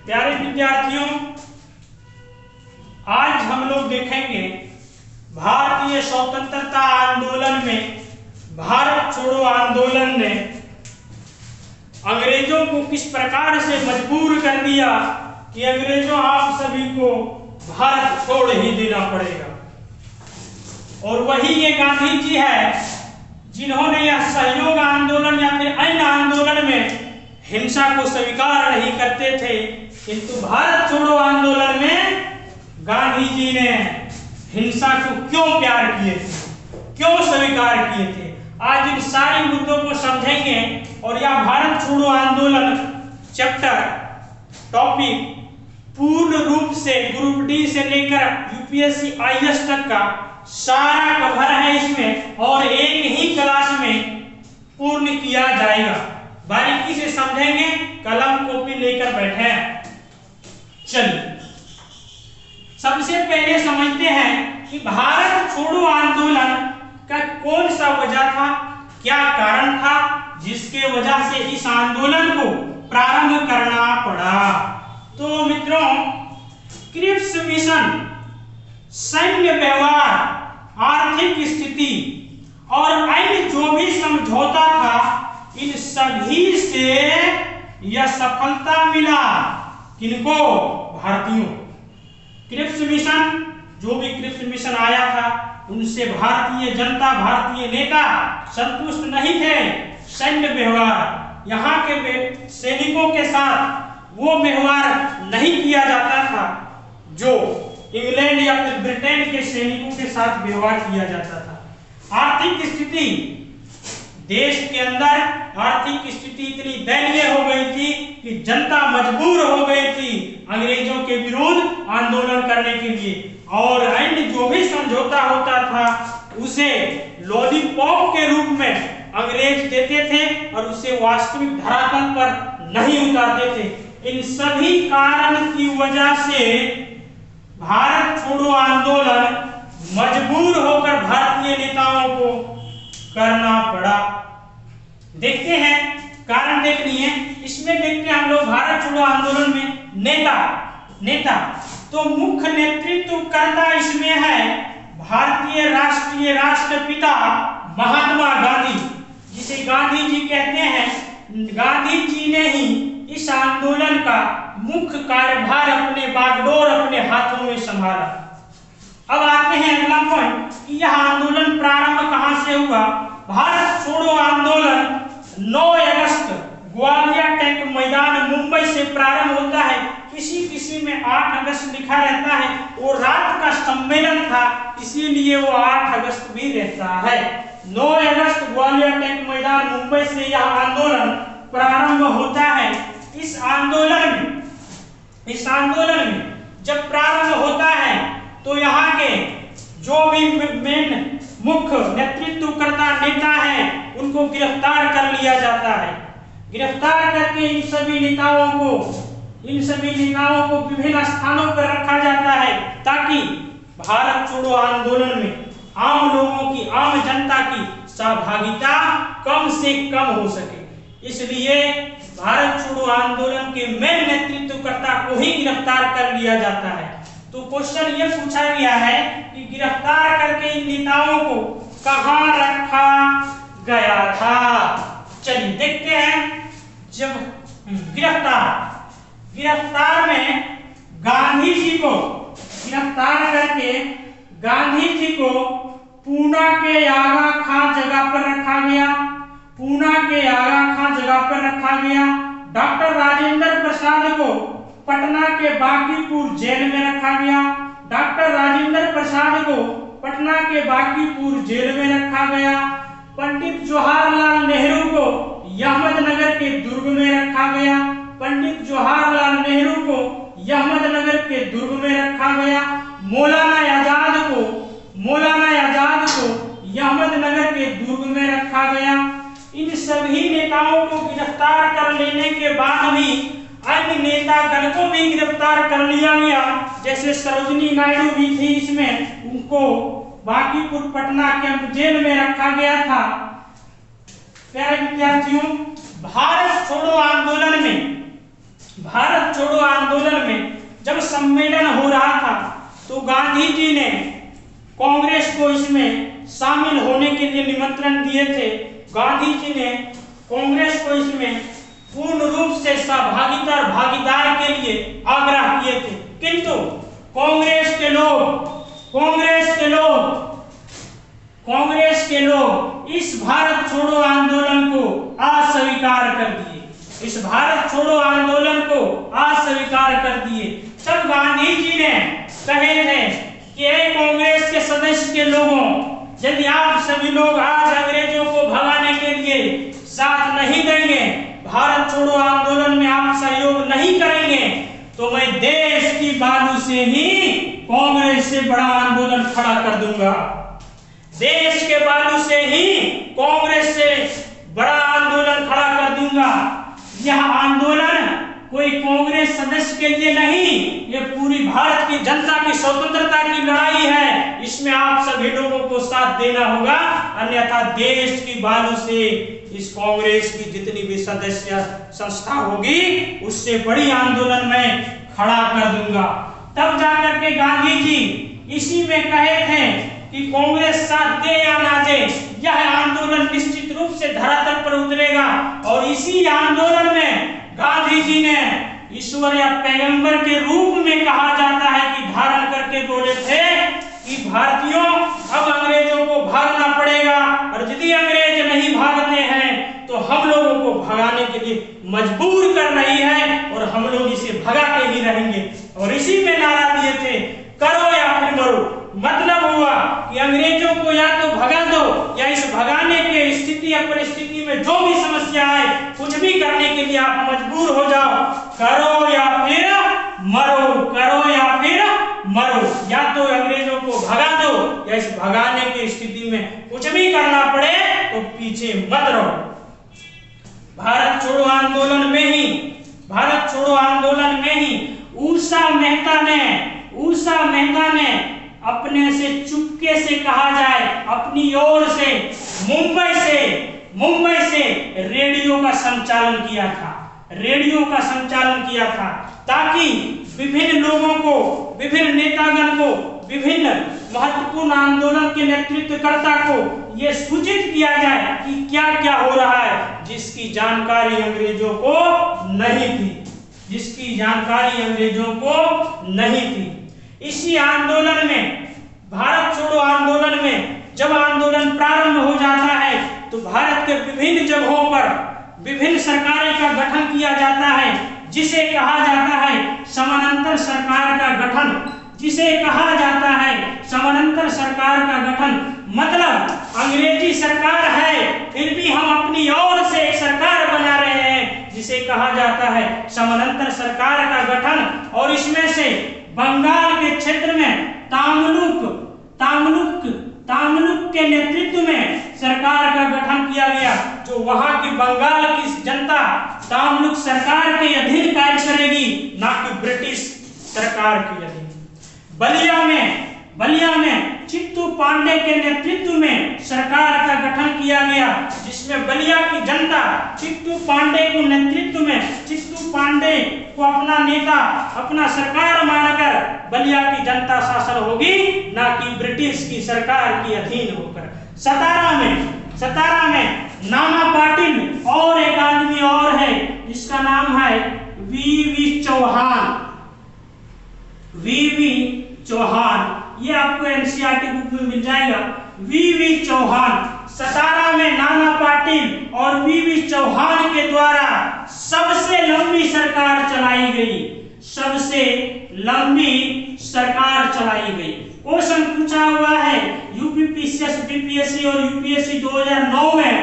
प्यारे विद्यार्थियों, आज हम लोग देखेंगे भारतीय स्वतंत्रता आंदोलन में भारत छोड़ो आंदोलन ने अंग्रेजों को किस प्रकार से मजबूर कर दिया कि अंग्रेजों आप सभी को भारत छोड़ ही देना पड़ेगा। और वही ये गांधी जी है जिन्होंने यह सहयोग आंदोलन या फिर अन्य आंदोलन में हिंसा को स्वीकार नहीं करते थे, किंतु भारत छोड़ो आंदोलन में गांधी जी ने हिंसा को क्यों प्यार किए थे, क्यों स्वीकार किए थे। आज इन सारे मुद्दों को समझेंगे और यह भारत छोड़ो आंदोलन चैप्टर टॉपिक पूर्ण रूप से ग्रुप डी से लेकर यूपीएससी आईएएस तक का सारा कवर है इसमें, और एक ही क्लास में पूर्ण किया जाएगा। बारीकी से समझेंगे, कलम कॉपी लेकर बैठे। चलिए सबसे पहले समझते हैं कि भारत छोड़ो आंदोलन का कौन सा वजह था, क्या कारण था जिसके वजह से इस आंदोलन को प्रारंभ करना पड़ा। तो मित्रों, क्रिप्स मिशन, सैन्य व्यवहार, आर्थिक स्थिति और अन्य जो भी समझौता था, इन सभी से यह सफलता मिला। किनको? भारतीयों। क्रिप्स मिशन, जो भी क्रिप्स मिशन आया था, उनसे भारतीय जनता, भारतीय नेता संतुष्ट नहीं थे। सैन्य व्यवहार, यहाँ के सैनिकों के साथ वो व्यवहार नहीं किया जाता था जो इंग्लैंड या फिर ब्रिटेन के सैनिकों के साथ व्यवहार किया जाता था। आर्थिक स्थिति, देश के अंदर आर्थिक स्थिति इतनी दयनीय हो गई थी कि जनता मजबूर हो गई थी अंग्रेजों के विरुद्ध आंदोलन करने के लिए, और अन्य जो भी समझौता होता था उसे लॉलीपॉप के रूप में अंग्रेज देते थे और उसे वास्तविक धरातल पर नहीं उतारते थे। इन सभी कारण की वजह से भारत छोड़ो आंदोलन मजबूर होकर भारतीय नेताओं को करना पड़ा। देखते हैं, कारण देख लिए, इसमें देखते हैं हम लोग भारत छोड़ो आंदोलन में नेता तो मुख्य नेतृत्वकर्ता इसमें है भारतीय राष्ट्रीय राष्ट्रपिता महात्मा गांधी, जिसे गांधी जी कहते हैं। गांधी जी ने ही इस आंदोलन का मुख्य कार्यभार अपने बागडोर अपने हाथों में संभाला। अब आते हैं अगला पॉइंट कि यह आंदोलन प्रारंभ कहां से हुआ। भारत छोड़ो आंदोलन 9 अगस्त ग्वालियर टैंक मैदान मुंबई से प्रारंभ होता है। किसी में 8 अगस्त लिखा रहता है, वो रात का सम्मेलन था इसीलिए वो 8 अगस्त भी रहता है। 9 अगस्त ग्वालियर टैंक मैदान मुंबई से यह आंदोलन प्रारंभ होता है। इस आंदोलन में जब प्रारंभ होता है तो यहाँ के जो भी मेन मुख्य नेतृत्वकर्ता नेता हैं उनको गिरफ्तार कर लिया जाता है। गिरफ्तार करके इन सभी नेताओं को विभिन्न स्थानों पर रखा जाता है ताकि भारत छोड़ो आंदोलन में आम लोगों की, आम जनता की सहभागिता कम से कम हो सके। इसलिए भारत छोड़ो आंदोलन के मेन नेतृत्वकर्ता को ही गिरफ्तार कर लिया जाता है। तो क्वेश्चन ये पूछा गया है कि गिरफ्तार करके इन नेताओं को कहां रखा गया था। चलिए देखते हैं। जब गिरफ्तार में गांधी जी को गिरफ्तार करके गांधी जी को पूना के आगा खां जगह पर रखा गया। पूना के आगा खां जगह पर रखा गया। डॉक्टर राजेंद्र प्रसाद को पटना के बांकीपुर जेल में रखा गया। डॉक्टर राजेंद्र प्रसाद को पटना के बांकीपुर जेल में रखा गया। पंडित जवाहरलाल नेहरू को अहमदनगर के दुर्ग में रखा गया। पंडित जवाहरलाल नेहरू को अहमदनगर के दुर्ग में रखा गया। मौलाना आजाद को अहमदनगर के दुर्ग में रखा गया। इन सभी नेताओं को गिरफ्तार कर लेने के बाद भी अन्य नेता गण को भी गिरफ्तार कर लिया गया। जैसे सरोजिनी नायडू भी थी, इसमें उनको बांकीपुर पटना के जेल में रखा गया था। प्यारे विद्यार्थियों, भारत छोड़ो आंदोलन सम्मेलन हो रहा था तो गांधी जी ने कांग्रेस को इसमें शामिल होने के लिए निमंत्रण दिए थे। गांधी जी ने कांग्रेस को इसमें पूर्ण रूप से भागीदार के लिए आग्रह किए थे, किंतु कांग्रेस के लोग इस भारत छोड़ो आंदोलन को अस्वीकार कर दिए। इस भारत छोड़ो आंदोलन को अस्वीकार कर दिए। तब गांधी जी ने कहे थे कि कांग्रेस के सदस्य के लोगों, यदि आप सभी लोग आज अंग्रेजों को भगाने के लिए साथ नहीं देंगे, भारत छोड़ो आंदोलन में आप सहयोग नहीं करेंगे, तो मैं देश की बालू से ही कांग्रेस से बड़ा आंदोलन खड़ा कर दूंगा। देश के बालू से ही कांग्रेस से बड़ा आंदोलन खड़ा कर दूंगा। यह आंदोलन कोई कांग्रेस सदस्य के लिए नहीं, ये पूरी भारत की जनता की स्वतंत्रता की लड़ाई है। इसमें आप सभी लोगों को साथ देना होगा, अन्यथा देश की बालू से इस कांग्रेस की जितनी भी सदस्य संस्था होगी उससे बड़ी आंदोलन में खड़ा कर दूंगा। तब जाकर के गांधी जी इसी में कहे थे कि कांग्रेस साथ दे या ना दे, यह आंदोलन निश्चित रूप से धरातल पर उतरेगा। और इसी आंदोलन में गांधी जी ने ईश्वर या पैगंबर के रूप में कहा जाता है कि धारण करके बोले थे कि भारतीयों, अब अंग्रेजों को भागना पड़ेगा, और यदि अंग्रेज नहीं भागते हैं तो हम लोगों को भगाने के लिए मजबूर कर रही है और हम लोग इसे भगाते ही रहेंगे। और इसी में नारा दिए थे, करो या फिर मरो। मतलब हुआ कि अंग्रेजों को या तो भगा दो, या इस भगाने के स्थिति या परिस्थिति में जो भी समस्या आए, कुछ भी करने के लिए आप मजबूर हो जाओ। करो या फिर मरो, करो या फिर मरो। या तो अंग्रेजों को भगा दो, या इस भगाने की स्थिति में कुछ भी करना पड़े तो पीछे मत रहो। भारत छोड़ो आंदोलन में ही उषा मेहता ने अपने से चुपके से कहा जाए, अपनी ओर से मुंबई से रेडियो का संचालन किया था, ताकि विभिन्न लोगों को, विभिन्न नेतागण को, विभिन्न महत्वपूर्ण आंदोलन के नेतृत्वकर्ता को यह सूचित किया जाए कि क्या क्या हो रहा है, जिसकी जानकारी अंग्रेजों को नहीं थी। इसी आंदोलन में, भारत छोड़ो आंदोलन में जब आंदोलन प्रारंभ हो जाता है तो भारत के विभिन्न जगहों पर विभिन्न सरकारें का गठन किया जाता है, जिसे कहा जाता है समानांतर सरकार का गठन। मतलब अंग्रेजी सरकार है, फिर भी हम अपनी ओर से एक सरकार बना रहे हैं, जिसे कहा जाता है समानांतर सरकार का गठन। और इसमें से बंगाल के क्षेत्र में तामलुक के नेतृत्व में सरकार का गठन किया गया, जो वहां की बंगाल की जनता तामलुक सरकार के अधीन कार्य करेगी, ना कि ब्रिटिश सरकार के अधीन। बलिया में चित्तू पांडे के नेतृत्व में सरकार का गठन किया गया, जिसमें बलिया की जनता चित्तू पांडे को अपना नेता, अपना सरकार मानकर बलिया की जनता शासन होगी, ना कि ब्रिटिश की सरकार के अधीन होकर। सतारा में नाना पाटिल और एक आदमी और है, जिसका नाम है वीवी चौहान। ये आपको एनसीईआरटी बुक में मिल जाएगा। वीवी चौहान, सतारा में नाना पाटिल और वीवी चौहान के द्वारा सबसे लंबी सरकार चलाई गई। क्वेश्चन पूछा हुआ है यूपीपीसीएस, बीपीएससी और यूपीएससी 2009 में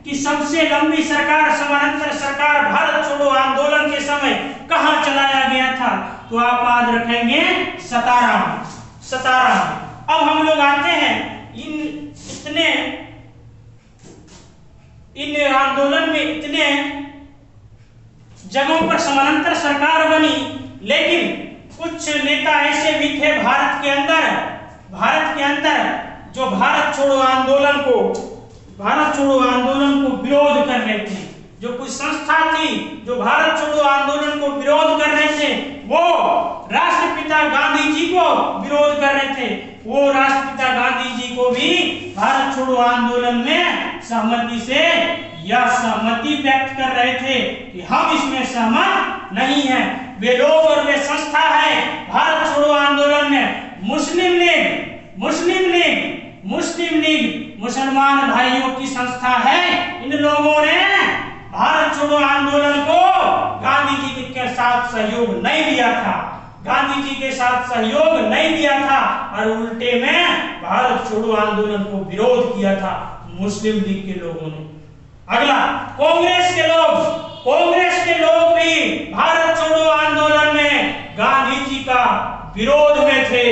कि सबसे लंबी सरकार, समानांतर सरकार भारत छोड़ो आंदोलन के समय कहां चलाया गया था, तो आप याद रखेंगे सतारा में। अब हम लोग आते हैं इन आंदोलन में इतने जगहों पर समानांतर सरकार बनी, लेकिन कुछ नेता ऐसे भी थे भारत के अंदर जो भारत छोड़ो आंदोलन को विरोध कर रहे थे। जो कुछ संस्था थी जो भारत छोड़ो आंदोलन को विरोध कर रहे थे, वो राष्ट्रपिता राष्ट्रपिता गांधी जी को विरोध कर रहे थे, वो राष्ट्रपिता गांधी जी को भी भारत छोड़ो आंदोलन में सहमति से यह सहमति व्यक्त कर रहे थे कि हम इसमें सहमत नहीं हैं। वे लोग और वे संस्था है भारत छोड़ो आंदोलन में मुस्लिम लीग मुसलमान भाइयों की संस्था है। इन लोगों ने भारत छोड़ो आंदोलन को गांधी जी के साथ सहयोग नहीं दिया था, गांधी जी के साथ सहयोग नहीं दिया था और उल्टे में भारत छोड़ो आंदोलन को विरोध किया था मुस्लिम लीग के लोगों ने। अगला, कांग्रेस के लोग भी भारत छोड़ो आंदोलन में गांधी जी का विरोध में थे।